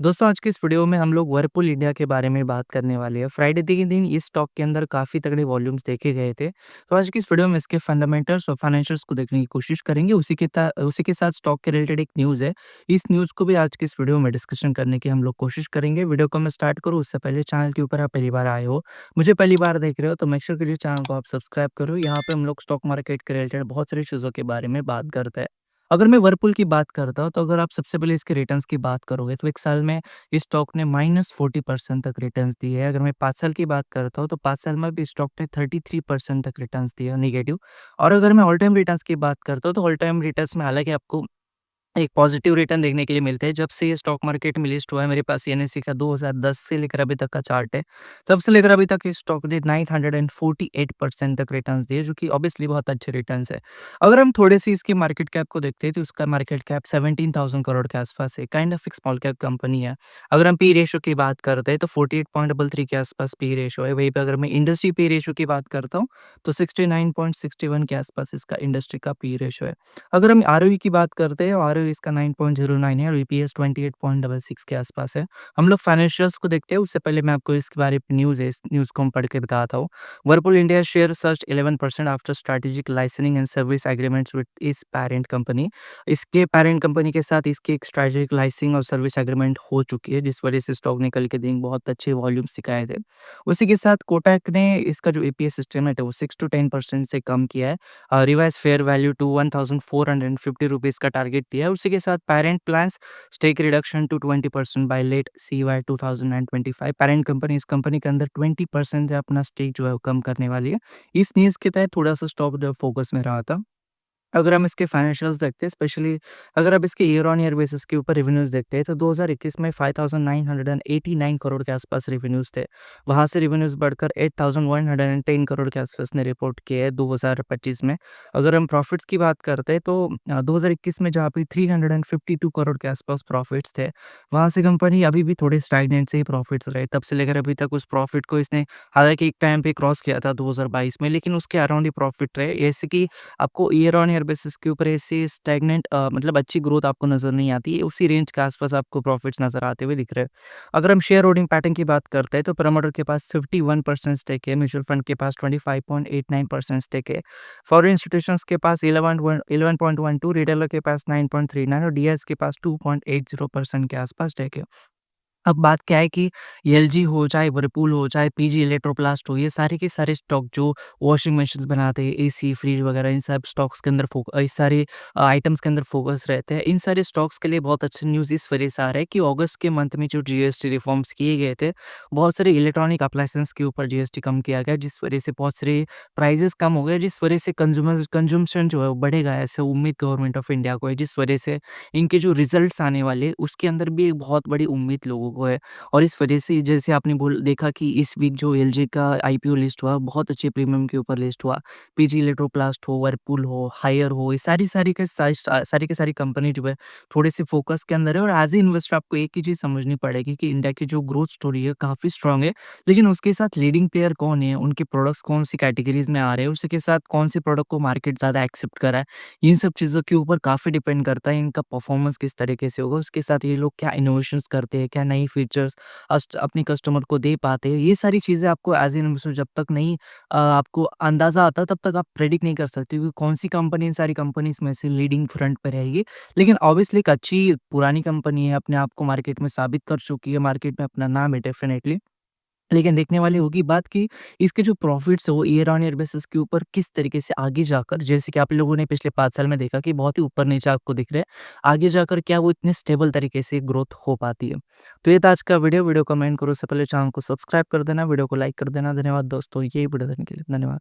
दोस्तों आज की इस वीडियो में हम लोग वर्लपूल इंडिया के बारे में बात करने वाले हैं। फ्राइडे के दिन इस स्टॉक के अंदर काफ़ी तगड़े वॉल्यूम्स देखे गए थे। तो आज की इस वीडियो में इसके फंडामेंटल्स और फाइनेंशियल्स को देखने की कोशिश करेंगे। उसी के साथ स्टॉक के रिलेटेड एक न्यूज़ है। इस न्यूज़ को भी आज की इस वीडियो में डिस्कशन करने की हम लोग कोशिश करेंगे। वीडियो को मैं स्टार्ट करूँ उससे पहले चैनल के ऊपर आप पहली बार आए हो, मुझे पहली बार देख रहे हो तो मेक श्योर कीजिए चैनल को आप सब्सक्राइब करो। यहाँ पे हम लोग स्टॉक मार्केट के रिलेटेड बहुत सारी चीज़ों के बारे में बात करते हैं। अगर मैं वर्लपूल की बात करता हूँ तो अगर आप सबसे पहले इसके रिटर्न्स की बात करोगे तो 1 साल में इस स्टॉक ने -40% तक रिटर्न्स दिए हैं। अगर मैं 5 साल की बात करता हूँ तो 5 साल में भी स्टॉक ने 33% तक रिटर्न्स दिए हैं नेगेटिव। और अगर मैं ऑल टाइम रिटर्न्स की बात करता हूँ तो ऑल टाइम रिटर्न्स में हालाँकि आपको एक पॉजिटिव रिटर्न देखने के लिए मिलते हैं। जब से ये स्टॉक मार्केट में लिस्ट हुआ है मेरे पास एनएसई का 2010 से लेकर अभी तक का चार्ट है। तब से लेकर अभी तक इस स्टॉक ने 948% तक रिटर्न्स दिए जो कि ऑब्वियसली बहुत अच्छे रिटर्न्स है। अगर हम थोड़ी-सी इसकी मार्केट कैप को देखते हैं तो उसका मार्केट कैप 17,000 करोड़ के आसपास है। काइंड ऑफ एक स्मॉल कैप कंपनी है। अगर हम पी रेशियो की बात करते हैं तो 48.33 के आसपास पी रेशियो है। वहीं पे अगर मैं इंडस्ट्री पी रेशियो की बात करता हूँ तो 69.61 के आसपास इसका इंडस्ट्री का पी रेशियो है। अगर हम आरओई की बात करते हैं, आरओई इसका 9.09 है और ईपीएस 28.66 के आसपास है। हम लोग फाइनेंशियल्स को देखते हैं, उससे पहले मैं आपको इसके बारे में न्यूज़ है, इस न्यूज़ को हम पढ़ के बताता हूँ। Whirlpool India share surged 11% after strategic licensing and service agreements with its parent company. इसके पैरेंट कंपनी के साथ इसकी एक स्ट्रैटेजिक लाइसेंसिंग और सर्विस एग्रीमेंट हो चुकी है, जिस वजह से स्टॉक ने कल के दिन बहुत अच्छे वॉल्यूम्स दिखाए थे। उसी के साथ कोटक ने इसका जो ईपीएस एस्टीमेट है, वो 6 टू 10% से कम किया है। रिवाइज़ फेयर वैल्यू टू ₹1450 का टारगेट दिया है। उसी के साथ parent plans stake reduction to 20% by late CY 2025। Parent company इस कंपनी के अंदर 20% अपना स्टेक जो है वो कम करने वाली है। इस न्यूज़ के तहत थोड़ा-सा स्टॉक जो फोकस में रहा था। अगर हम इसके फाइनेंशियल्स देखते हैं, स्पेशली अगर आप इसके ईयर ऑन ईयर बेसिस के ऊपर रेवेन्यूज़ देखते हैं तो 2021 में 5,989 करोड़ के आसपास रेवेन्यूज़ थे। वहाँ से रेवेन्यूज़ बढ़कर 8,110 करोड़ के आसपास ने रिपोर्ट किए हैं 2025 में। अगर हम प्रॉफिट्स की बात करते हैं तो 2021 में जहाँ पे 352 करोड़ के आसपास प्रॉफिट्स थे, वहाँ से कंपनी अभी भी थोड़े स्टैग्नेंट से ही प्रॉफिट्स रहे। तब से लेकर अभी तक उस प्रॉफिट को इसने हालाँकि एक टाइम पे क्रॉस किया था 2022 में, लेकिन उसके अराउंड ही प्रॉफिट रहे। ऐसे कि आपको ईयर ऑन ईयर बेसिस के ऊपर ऐसे स्टैग्नेंट मतलब अच्छी ग्रोथ आपको नज़र नहीं आती है, उसी रेंज के आसपास आपको प्रॉफिट्स नज़र आते हुए दिख रहे हैं। अगर हम शेयर होल्डिंग पैटर्न की बात करते हैं तो प्रमोटर के पास 51% स्टेक है, म्यूचुअल फंड के पास 25.89% स्टेक है, फॉरेन इंस्टीट्यूशंस के पास 11.12, रिटेलर के पास 9.39 और डीआईएस के पास 2.80% के आसपास स्टेक है। अब बात क्या है कि एलजी हो, चाहे व्हर्लपूल हो, चाहे पीजी इलेक्ट्रोप्लास्ट हो, ये सारे के सारे स्टॉक जो वॉशिंग मशीन्स बनाते हैं, एसी, फ्रिज वगैरह इन सब स्टॉक्स के अंदर इस सारे आइटम्स के अंदर फ़ोकस रहते हैं। इन सारे स्टॉक्स के लिए बहुत अच्छी न्यूज़ इस वजह से आ रहा है कि अगस्त के मंथ में जो जीएसटी रिफॉर्म्स किए गए थे, बहुत सारे इलेक्ट्रॉनिक अप्लायंसेस के ऊपर जीएसटी कम किया गया, जिस वजह से बहुत सारे प्राइसेज़ कम हो गए, जिस वजह से कंज़म्पशन जो है वो बढ़ेगा, ऐसे उम्मीद गवर्नमेंट ऑफ इंडिया को है, जिस वजह से इनके जो रिज़ल्ट्स आने वाले, उसके अंदर भी एक बहुत बड़ी उम्मीद लोगों को है। और इस वजह से जैसे आपने देखा कि इस वीक जो एलजी का आईपीओ लिस्ट हुआ, बहुत अच्छे प्रीमियम के ऊपर लिस्ट हुआ। पीजी इलेक्ट्रोप्लास्ट हो, व्हर्लपूल हो, हायर हो, ये सारी की सारी कंपनी जो है, थोड़े-से फ़ोकस के अंदर है और एज़ ए इन्वेस्टर आपको एक ही चीज़ समझनी पड़ेगी कि इंडिया की जो ग्रोथ स्टोरी है, काफ़ी स्ट्रॉन्ग है। लेकिन उसके साथ लीडिंग प्लेयर कौन है, उनके प्रोडक्ट्स कौन-सी कैटेगरीज़ में आ रहे हैं, उसी के साथ कौन-से प्रोडक्ट को मार्केट ज़्यादा एक्सेप्ट कर रहा है। इन सब चीज़ों के ऊपर काफ़ी डिपेंड करता है, इनका परफॉर्मेंस किस तरीके से होगा, उसके साथ ये लोग क्या इनोवेशंस करते हैं, क्या नई फीचर्स अपने कस्टमर को दे पाते हैं। ये सारी चीज़ें आपको एज़ एन इन्वेस्टर जब तक नहीं आपको अंदाज़ा आता तब तक आप प्रेडिक्ट नहीं कर सकते कि कौन-सी कंपनी इन सारी कंपनीज़ में से लीडिंग फ्रंट पे रहेगी। लेकिन ऑब्वियसली एक अच्छी पुरानी कंपनी है, अपने आप को मार्केट में साबित कर चुकी है, मार्केट में अपना नाम है डेफ़िनेटली। लेकिन देखने वाली होगी बात कि इसके जो प्रॉफिट्स है वो ईयर ऑन ईयर बेसिस के ऊपर किस तरीके से आगे जाकर, जैसे कि आप लोगों ने पिछले 5 साल में देखा कि बहुत ही ऊपर-नीचे आपको दिख रहा है। आगे जाकर क्या वो इतने स्टेबल तरीके से ग्रोथ हो पाती है। तो ये था आज का वीडियो। वीडियो को कमेंट करो उससे पहले चैनल को सब्सक्राइब कर देना, वीडियो को लाइक कर देना। धन्यवाद दोस्तों, ये वीडियो देखने के लिए। धन्यवाद।